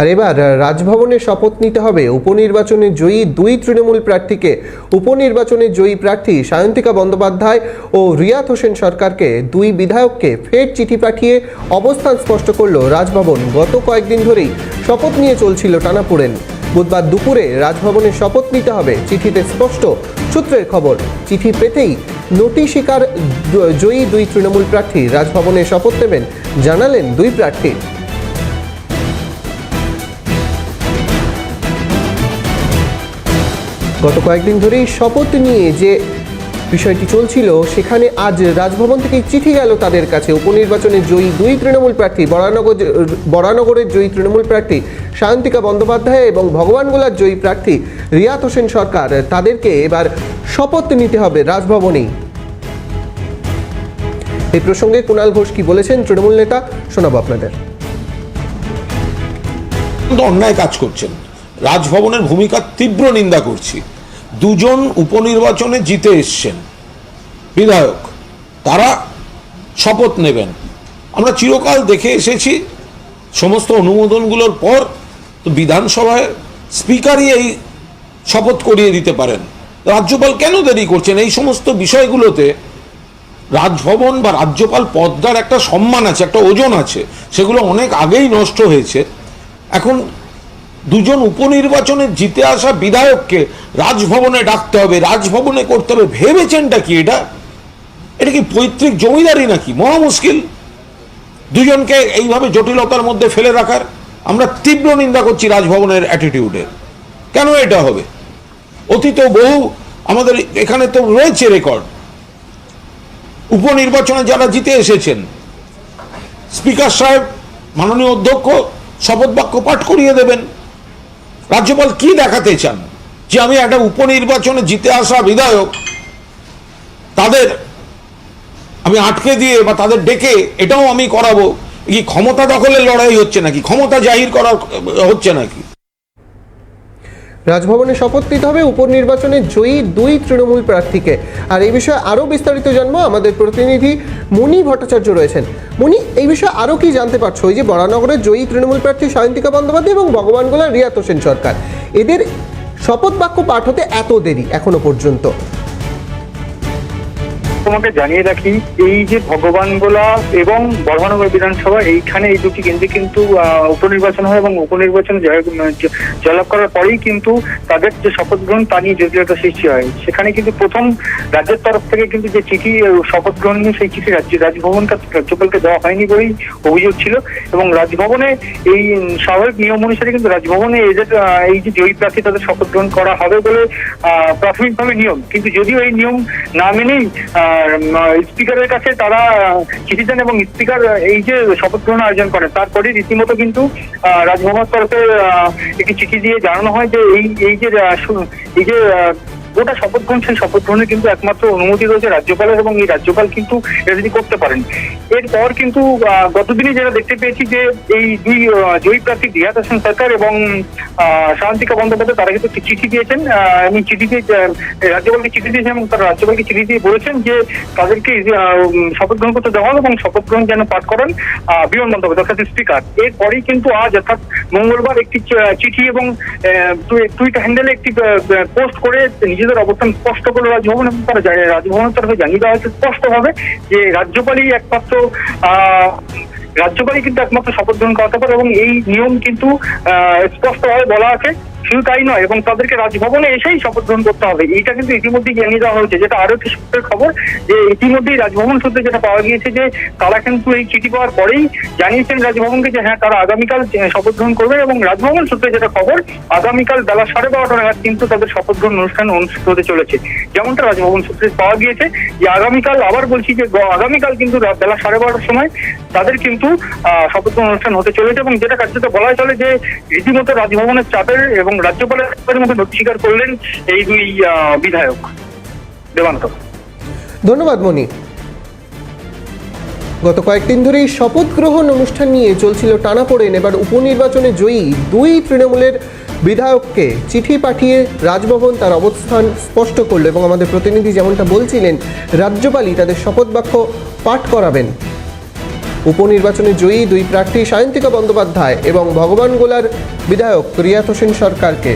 আর এবার রাজভবনে শপথ নিতে হবে উপনির্বাচনে জয়ী দুই তৃণমূল প্রার্থীকে। উপনির্বাচনে জয়ী প্রার্থী সায়ন্তিকা বন্দ্যোপাধ্যায় ও রিয়াত হোসেন সরকারকে দুই বিধায়ককে ফের চিঠি পাঠিয়ে অবস্থান স্পষ্ট করল রাজভবন। গত কয়েকদিন ধরেই শপথ নিয়ে চলছিল টানাপোড়েন। বুধবার দুপুরে রাজভবনে শপথ নিতে হবে, চিঠিতে স্পষ্ট। সূত্রের খবর, চিঠি পেতেই নোটিশ শিকার জয়ী দুই তৃণমূল প্রার্থী রাজভবনে শপথ নেবেন, জানালেন দুই প্রার্থী। গত কয়েকদিন ধরেই শপথ নিয়ে যে বিষয়টি চলছিল, সেখানে আজ রাজভবন থেকে চিঠি গেল তাদের কাছে। উপনির্বাচনে জয়ী দুই তৃণমূল প্রার্থী, বরানগরের জয়ী তৃণমূল প্রার্থী সায়ন্তিকা বন্দ্যোপাধ্যায় এবং ভগবানগোলার জয়ী প্রার্থী রিয়াত হোসেন সরকার, তাদেরকে এবার শপথ নিতে হবে রাজভবনেই। এই প্রসঙ্গে কুণাল ঘোষ কি বলেছেন তৃণমূল নেতা, শোনাবো আপনাদের। অন্যায় কাজ করছেন, রাজভবনের ভূমিকার তীব্র নিন্দা করছি। দুজন উপনির্বাচনে জিতে এসছেন বিধায়ক, তারা শপথ নেবেন। আমরা চিরকাল দেখে এসেছি সমস্ত অনুমোদনগুলোর পর তো বিধানসভায় স্পিকারই এই শপথ করিয়ে দিতে পারেন। রাজ্যপাল কেন দেরি করছেন? এই সমস্ত বিষয়গুলোতে রাজভবন বা রাজ্যপাল পদটার একটা সম্মান আছে, একটা ওজন আছে, সেগুলো অনেক আগেই নষ্ট হয়েছে। এখন দুজন উপনির্বাচনে জিতে আসা বিধায়ককে রাজভবনে ডাকতে হবে, রাজভবনে করতে হবে, ভেবেছেনটা কি? এটা কি পৈতৃক জমিদারি নাকি? মহা মুশকিল দুজনকে এইভাবে জটিলতার মধ্যে ফেলে রাখার। আমরা তীব্র নিন্দা করছি রাজভবনের অ্যাটিটিউডের। কেন এটা হবে? অতীতে বহু আমাদের এখানে তো রয়েছে রেকর্ড, উপনির্বাচনে যারা জিতে এসেছেন স্পিকার সাহেব, মাননীয় অধ্যক্ষ শপথ বাক্য পাঠ করিয়ে দেবেন। রাজ্যপাল কি দেখাতে চান যে আমি একটা উপনির্বাচনে জিতে আসা বিধায়ক, তাদের আমি আটকে দিয়ে বা তাদের ডেকে এটাও আমি করাবো? কি ক্ষমতা দখলের লড়াই হচ্ছে নাকি? ক্ষমতা জাহির করা হচ্ছে নাকি? রাজভবনে শপথ নিতে হবে উপনির্বাচনে জয়ী দুই তৃণমূল প্রার্থীকে। আর এই বিষয়ে আরও বিস্তারিত জানবো, আমাদের প্রতিনিধি মণি ভট্টাচার্য রয়েছেন। মণি, এই বিষয়ে আরও কি জানতে পারছো? এই যে বরানগরের জয়ী তৃণমূল প্রার্থী সায়ন্তিকা বন্দ্যোপাধ্যায় এবং ভগবানগোলার রিয়াত হোসেন সরকার, এদের শপথ বাক্য পাঠ হতে এত দেরি এখনো পর্যন্ত। তোমাকে জানিয়ে রাখি, এই যে ভগবানগোলা এবং বরানগর বিধানসভা, এইখানে এই দুটি কেন্দ্রে কিন্তু উপনির্বাচন হয় এবং উপনির্বাচনে জয়লাভ করার পরেই কিন্তু তাদের যে শপথ গ্রহণ তা নিয়ে জটিলতা সৃষ্টি হয়। সেখানে কিন্তু প্রথম রাজ্যের তরফ থেকে কিন্তু যে চিঠি শপথ গ্রহণ নিয়ে, সেই চিঠি রাজ্যপালকে দেওয়া হয়নি বলেই অভিযোগ ছিল। এবং রাজভবনে এই স্বাভাবিক নিয়ম অনুসারে কিন্তু রাজভবনে এদের এই যে জয়ী প্রার্থী তাদের শপথ গ্রহণ করা হবে বলে প্রাথমিকভাবে নিয়ম। কিন্তু যদিও এই নিয়ম না মেনেই স্পিকারের কাছে তারা চিঠি দেন এবং স্পিকার এই যে শপথ গ্রহণ আয়োজন করেন, তারপরে রীতিমতো কিন্তু রাজভবনের তরফে একটি চিঠি দিয়ে জানানো হয় যে এই যে গোটা শপথ গ্রহণ, সেই শপথ গ্রহণের কিন্তু একমাত্র অনুমতি রয়েছে রাজ্যপালের এবং এই রাজ্যপাল কিন্তু এটা যদি করতে পারেন। এরপর কিন্তু গতদিনে যেটা দেখতে পেয়েছি যে এই দুই জয়ী প্রার্থী রিয়াত হোসেন সরকার এবং সায়ন্তিকা বন্দ্যোপাধ্যায়, তারা কিন্তু চিঠি দিয়েছেন এবং চিঠিতে রাজ্যপালকে চিঠি দিয়েছেন এবং তারা রাজ্যপালকে চিঠি দিয়ে বলেছেন যে তাদেরকে শপথ গ্রহণ করতে দেওয়া হবে এবং শপথ গ্রহণ যেন পাঠ করেন বিমান বন্দ্যোপাধ্যায় অর্থাৎ স্পিকার। এরপরেই কিন্তু আজ অর্থাৎ মঙ্গলবার একটি চিঠি এবং টুইটার হ্যান্ডেলে একটি পোস্ট করে নিজেদের অবস্থান স্পষ্ট করলো রাজভবন এবং তারা রাজভবনের তরফে জানিয়ে দেওয়া হয়েছে স্পষ্টভাবে যে রাজ্যপালই কিন্তু একমাত্র শপথ গ্রহণ করাতে পারে এবং এই নিয়ম কিন্তু স্পষ্টভাবে বলা আছে। শুধু তাই নয়, এবং তাদেরকে রাজভবনে এসেই শপথ গ্রহণ করতে হবে, এইটা কিন্তু ইতিমধ্যেই জানিয়ে দেওয়া হয়েছে। যেটা আরো একটি সূত্রের খবর যে ইতিমধ্যেই রাজভবন সূত্রে যেটা পাওয়া গিয়েছে যে তারা কিন্তু এই চিঠি পাওয়ার পরেই জানিয়েছেন রাজভবনকে যে হ্যাঁ, তারা আগামীকাল শপথ গ্রহণ করবে এবং রাজভবন সূত্রে যেটা খবর আগামীকাল বেলা 12:30 নাগাদ কিন্তু তাদের শপথ গ্রহণ অনুষ্ঠান অনুষ্ঠিত হতে চলেছে। যেমনটা রাজভবন সূত্রে পাওয়া গিয়েছে যে আগামীকাল, আবার বলছি যে আগামীকাল কিন্তু বেলা 12:30 সময় তাদের কিন্তু শপথ গ্রহণ অনুষ্ঠান হতে চলেছে এবং যেটা কার্যত বলা চলে যে রীতিমতো রাজভবনের চাপের এবং রাজ্যপালের মধ্যে নথি স্বীকার করলেন এই দুই বিধায়ক। দেবান্ত, ধন্যবাদ মণি। গত কয়েকদিন ধরেই শপথ গ্রহণ অনুষ্ঠান নিয়ে চলছিল টানাপোড়েন। এবার উপনির্বাচনে জয়ী দুই তৃণমূলের বিধায়ককে চিঠি পাঠিয়ে রাজভবন তার অবস্থান স্পষ্ট করল এবং আমাদের প্রতিনিধি যেমনটা বলছিলেন, রাজ্যপালই তাদের শপথ বাক্য পাঠ করাবেন। উপনির্বাচনে জয়ী দুই প্রার্থী সায়ন্তিকা বন্দ্যোপাধ্যায় এবং ভগবানগোলার বিধায়ক রিয়াত হোসেন সরকারকে।